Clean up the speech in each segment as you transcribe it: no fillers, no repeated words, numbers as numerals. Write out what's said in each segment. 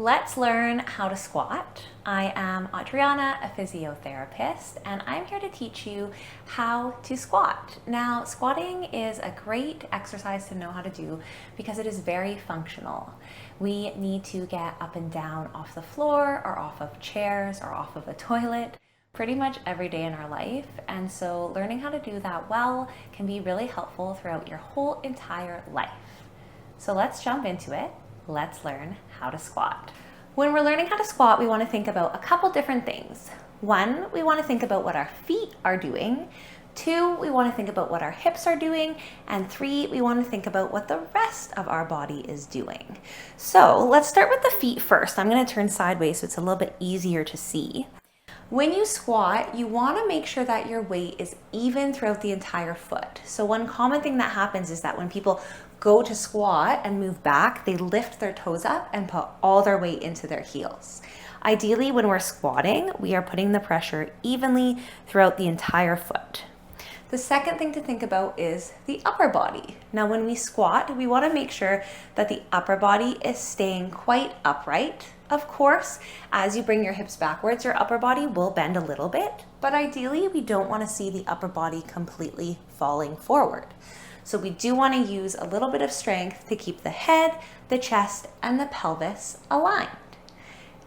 Let's learn how to squat. I am Adriana, a physiotherapist, and I'm here to teach you how to squat. Now, squatting is a great exercise to know how to do because it is very functional. We need to get up and down off the floor or off of chairs or off of a toilet pretty much every day in our life, and so learning how to do that well can be really helpful throughout your whole entire life. So let's jump into it. Let's learn how to squat. When we're learning how to squat, we want to think about a couple different things. One, we want to think about what our feet are doing. Two, we want to think about what our hips are doing. And three, we want to think about what the rest of our body is doing. So let's start with the feet first. I'm going to turn sideways so it's a little bit easier to see. When you squat, you want to make sure that your weight is even throughout the entire foot. So one common thing that happens is that when people go to squat and move back, they lift their toes up and put all their weight into their heels. Ideally, when we're squatting, we are putting the pressure evenly throughout the entire foot. The second thing to think about is the upper body. Now, when we squat, we want to make sure that the upper body is staying quite upright. Of course, as you bring your hips backwards, your upper body will bend a little bit, but ideally, we don't want to see the upper body completely falling forward. So we do want to use a little bit of strength to keep the head, the chest, and the pelvis aligned.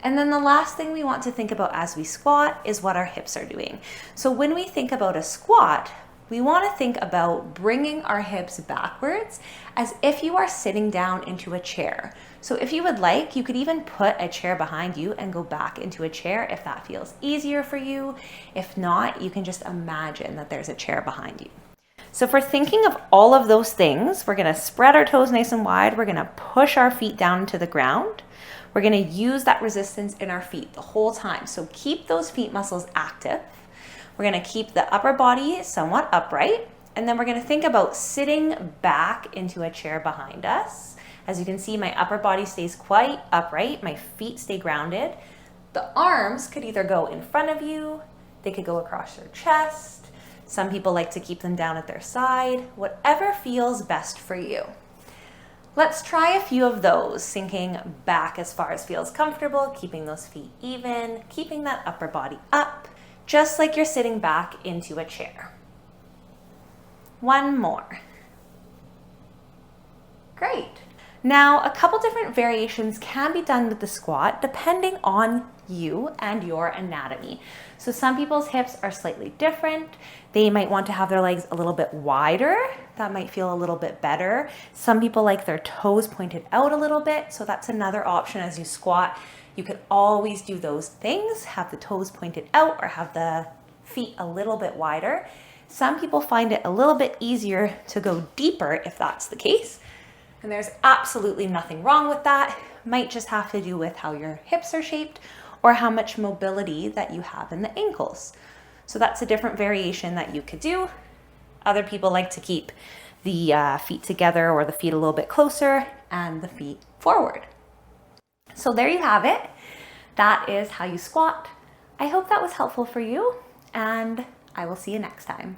And then the last thing we want to think about as we squat is what our hips are doing. So when we think about a squat, we want to think about bringing our hips backwards as if you are sitting down into a chair. So if you would like, you could even put a chair behind you and go back into a chair if that feels easier for you. If not, you can just imagine that there's a chair behind you. So for thinking of all of those things, we're going to spread our toes nice and wide. We're going to push our feet down into the ground. We're going to use that resistance in our feet the whole time. So keep those feet muscles active. We're going to keep the upper body somewhat upright. And then we're going to think about sitting back into a chair behind us. As you can see, my upper body stays quite upright. My feet stay grounded. The arms could either go in front of you. They could go across your chest. Some people like to keep them down at their side. Whatever feels best for you. Let's try a few of those, sinking back as far as feels comfortable, keeping those feet even, keeping that upper body up, just like you're sitting back into a chair. One more. Great. Now, a couple different variations can be done with the squat depending on you and your anatomy. So some people's hips are slightly different. They might want to have their legs a little bit wider. That might feel a little bit better. Some people like their toes pointed out a little bit. So that's another option as you squat. You could always do those things, have the toes pointed out or have the feet a little bit wider. Some people find it a little bit easier to go deeper if that's the case. And there's absolutely nothing wrong with that. Might just have to do with how your hips are shaped or how much mobility that you have in the ankles. So that's a different variation that you could do. Other people like to keep the feet together or the feet a little bit closer and the feet forward. So there you have it. That is how you squat. I hope that was helpful for you, and I will see you next time.